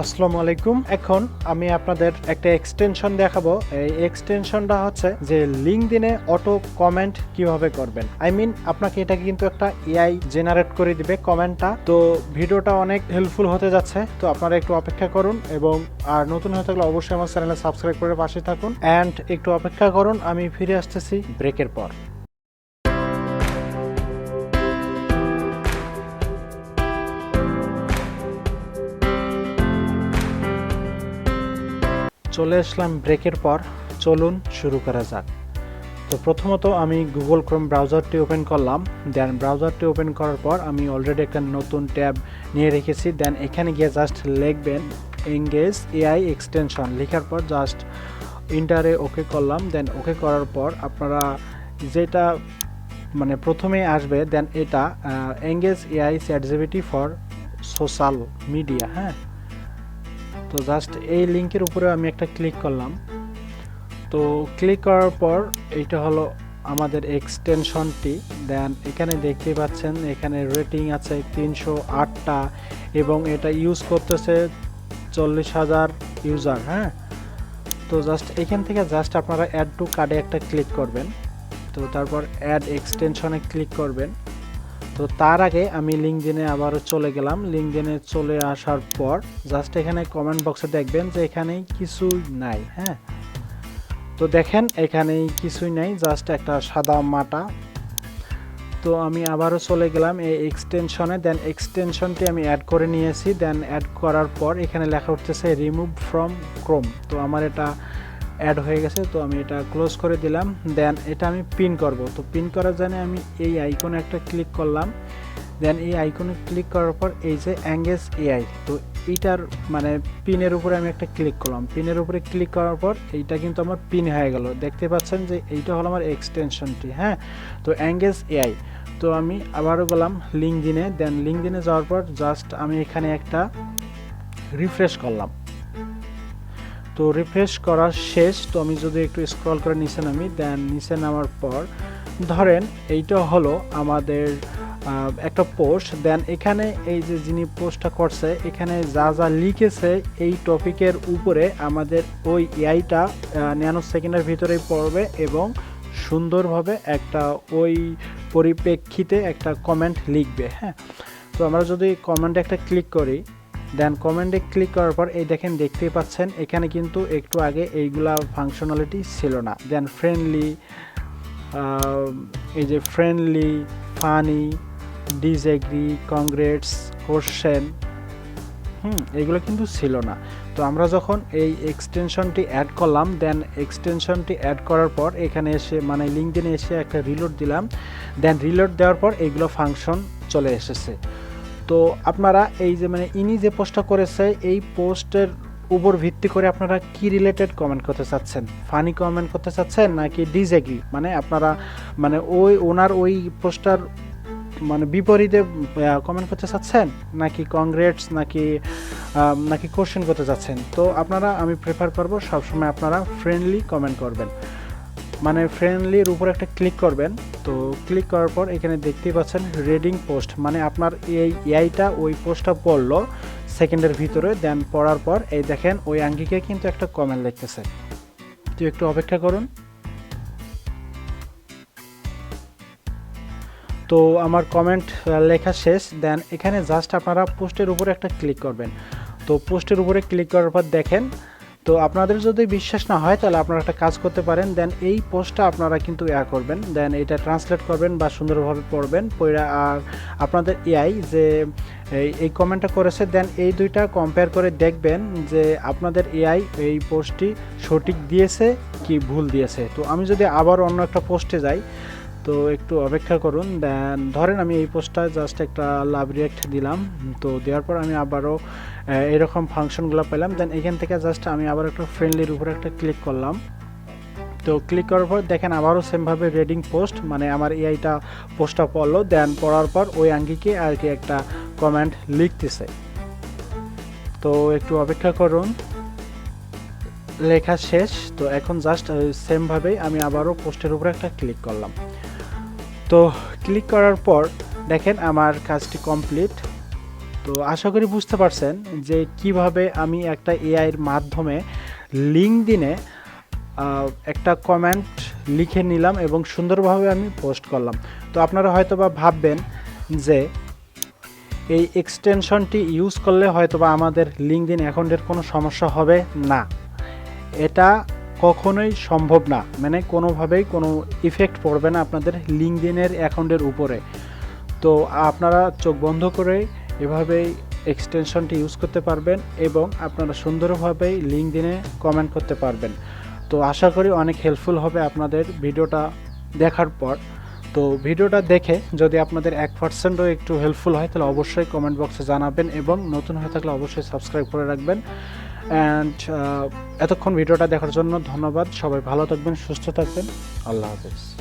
আসসালামু আলাইকুম। এখন আমি আপনাদের একটা এক্সটেনশন দেখাবো। এই এক্সটেনশনটা হচ্ছে যে লিঙ্কডইনে অটো কমেন্ট কিভাবে করবেন। আপনাকে এটা কিন্তু একটা এআই জেনারেট করে দিবে কমেন্টটা। তো ভিডিওটা অনেক হেল্পফুল হতে যাচ্ছে, তো আপনারা একটু অপেক্ষা করুন এবং আর নতুন হয়ে থাকলে অবশ্যই আমার চ্যানেলে সাবস্ক্রাইব করে পাশে থাকুন অ্যান্ড একটু অপেক্ষা করুন, আমি ফিরে আসতেছি ব্রেকের পর। চলে আসলাম ব্রেকের পর, চলুন শুরু করা যাক। তো প্রথমত আমি গুগল ক্রোম ব্রাউজারটি ওপেন করলাম। দেন ব্রাউজারটি ওপেন করার পর আমি অলরেডি একটা নতুন ট্যাব নিয়ে রেখেছি। দেন এখানে গিয়ে জাস্ট লিখবেন এঙ্গেজ এআই এক্সটেনশন, লেখার পর জাস্ট ইন্টারে ওকে করলাম। দেন ওকে করার পর আপনারা যেটা প্রথমে আসবে, দেন এটা engage AI ChatGPT for social media. হ্যাঁ, তো জাস্ট এই লিঙ্কের উপরে আমি একটা ক্লিক করলাম। তো ক্লিক করার পর এইটা হলো আমাদের এক্সটেনশনটি। দেন এখানে দেখতে পাচ্ছেন এখানে রেটিং আছে 308টা এবং এটা ইউজ করতেছে 40,000 ইউজার। হ্যাঁ, তো জাস্ট এখান থেকে জাস্ট আপনারা অ্যাড টু কার্ডে একটা ক্লিক করবেন। তো তারপর অ্যাড এক্সটেনশনে ক্লিক করবেন। তো তার আগে আমি লিঙ্কডইনে আবারও চলে গেলাম। লিঙ্কডইনে চলে আসার পর জাস্ট এখানে কমেন্ট বক্সে দেখবেন যে এখানে কিছুই নাই। হ্যাঁ, তো দেখেন এখানে কিছুই নাই, জাস্ট একটা সাদা মাটা। তো আমি আবারও চলে গেলাম এই এক্সটেনশনে। দেন এক্সটেনশনটি আমি অ্যাড করে নিয়েছি। দেন অ্যাড করার পর এখানে লেখা উঠতেছে রিমুভ ফ্রম ক্রোম। তো আমার এটা অ্যাড হয়ে গেছে, তো আমি এটা ক্লোজ করে দিলাম। দেন এটা আমি পিন করব। তো পিন করার জন্য আমি এই আইকনে একটা ক্লিক করলাম। দেন এই আইকনে ক্লিক করার পর এই যে এঙ্গেজ এআই, তো এইটার পিনের উপরে আমি একটা ক্লিক করলাম। পিনের উপরে ক্লিক করার পর এইটা কিন্তু আমার পিন হয়ে গেল। দেখতে পাচ্ছেন যে এইটা হলো আমার এক্সটেনশনটি। হ্যাঁ, তো এঙ্গেজ এআই। তো আমি আবারও গেলাম লিঙ্কডইনে। দেন লিঙ্কডইনে যাওয়ার পর জাস্ট আমি এখানে একটা রিফ্রেশ করলাম। তো রিফ্রেশ করা শেষ। তো আমি যদি একটু স্ক্রল করে নিচে নামি, দেন নিচে নামার পর ধরেন এইটা হলো আমাদের একটা পোস্ট। দেন এখানে এই যে যিনি পোস্টটা করছে এখানে যা যা লিখেছে এই টপিকের উপরে আমাদের ওই এআইটা ন্যানো সেকেন্ডের ভিতরেই পড়বে এবং সুন্দরভাবে একটা ওই পরিপ্রেক্ষিতে একটা কমেন্ট লিখবে। হ্যাঁ, তো আমরা যদি কমেন্টে একটা ক্লিক করি, দেন কমেন্টে ক্লিক করার পর এই দেখেন দেখতেই পাচ্ছেন এখানে কিন্তু একটু আগে এইগুলা ফাংশনালিটি ছিল না। দেন ফ্রেন্ডলি, এই যে friendly, funny, disagree, congrats, question, এগুলো কিন্তু ছিল না। তো আমরা যখন এই এক্সটেনশনটি অ্যাড করলাম, দেন এক্সটেনশনটি অ্যাড করার পর এখানে এসে লিঙ্কডইনে এসে একটা রিলোড দিলাম। দেন রিলোড দেওয়ার পর এইগুলো ফাংশন চলে এসেছে। তো আপনারা এই যে ইনি যে পোস্টটা করেছে এই পোস্টের উপর ভিত্তি করে আপনারা কি রিলেটেড কমেন্ট করতে চাচ্ছেন, ফানি কমেন্ট করতে চাচ্ছেন নাকি ডিসএগ্রি, আপনারা ওই ওনার ওই পোস্টার বিপরীতে কমেন্ট করতে চাচ্ছেন, নাকি কংগ্রেটস, নাকি কোশ্চেন করতে চাচ্ছেন। তো আপনারা আমি প্রেফার করব সবসময় আপনারা ফ্রেন্ডলি কমেন্ট করবেন, ফ্রেন্ডলির উপর একটা ক্লিক করবেন। তো ক্লিক করার পর এখানে দেখতেই পাচ্ছেন রিডিং পোস্ট, আপনার এই এআইটা ওই পোস্টটা পড়লো সেকেন্ডের ভিতরে। দেন পড়ার পর এই দেখেন ওই আঙ্গিকে কিন্তু একটা কমেন্ট লিখতেছে। তো একটু অপেক্ষা করুন। তো আমার কমেন্ট লেখা শেষ। দেন এখানে জাস্ট আপনারা পোস্টের উপরে একটা ক্লিক করবেন। তো পোস্টের উপরে ক্লিক করার পর দেখেন, তো আপনাদের যদি বিশ্বাস না হয় তাহলে আপনারা একটা কাজ করতে পারেন। দেন এই পোস্টটা আপনারা কিন্তু করবেন, দেন এটা ট্রান্সলেট করবেন বা সুন্দরভাবে পড়বেন পড়া, আর আপনাদের এআই যে এই কমেন্টটা করেছে দেন এই দুইটা কম্পেয়ার করে দেখবেন যে আপনাদের এআই এই পোস্টটি সঠিক দিয়েছে কি ভুল দিয়েছে। তো আমি যদি আবার অন্য একটা পোস্টে যাই, তো একটু অপেক্ষা করুন। দেন ধরেন আমি এই পোস্টটা জাস্ট একটা লাভ রিঅ্যাক্ট দিলাম। তো দেওয়ার পর আমি আবারও এরকম ফাংশনগুলো পেলাম। দেন এখান থেকে জাস্ট আমি আবার একটা ফ্রেন্ডলির উপরে একটা ক্লিক করলাম। তো ক্লিক করার পর দেখেন আবারও সেমভাবে রিডিং পোস্ট, আমার এআইটা পোস্টটা পড়লো। দেন পড়ার পর ওই আঙ্গিকে আর কি একটা কমেন্ট লিখতেছে। তো একটু অপেক্ষা করুন, লেখা শেষ। তো এখন জাস্ট সেমভাবেই আমি আবারও পোস্টের উপরে একটা ক্লিক করলাম। তো ক্লিক করার পর দেখেন আমার কাজটি কমপ্লিট। তো আশা করি বুঝতে পারছেন যে কিভাবে আমি একটা এআইয়ের মাধ্যমে লিঙ্কডইনে একটা কমেন্ট লিখে নিলাম এবং সুন্দরভাবে আমি পোস্ট করলাম। তো আপনারা হয়তোবা ভাববেন যে এই এক্সটেনশনটি ইউজ করলে হয়তোবা আমাদের লিঙ্কডইন অ্যাকাউন্টের কোনো সমস্যা হবে না। এটা কখনোই সম্ভব না, মানে কোনোভাবেই কোনো ইফেক্ট পড়বে না আপনাদের লিঙ্কডইনের অ্যাকাউন্টের উপরে। তো আপনারা চোখ বন্ধ করে এভাবেই এক্সটেনশনটি ইউজ করতে পারবেন এবং আপনারা সুন্দরভাবেই লিঙ্কডইনে কমেন্ট করতে পারবেন। তো আশা করি অনেক হেল্পফুল হবে আপনাদের ভিডিওটা দেখার পর। তো ভিডিওটা দেখে যদি আপনাদের 1%ও একটু হেল্পফুল হয় তাহলে অবশ্যই কমেন্ট বক্সে জানাবেন এবং নতুন হয়ে থাকলে অবশ্যই সাবস্ক্রাইব করে রাখবেন। অ্যান্ড এতক্ষণ ভিডিওটা দেখার জন্য ধন্যবাদ। সবাই ভালো থাকবেন, সুস্থ থাকবেন। আল্লাহ হাফেজ।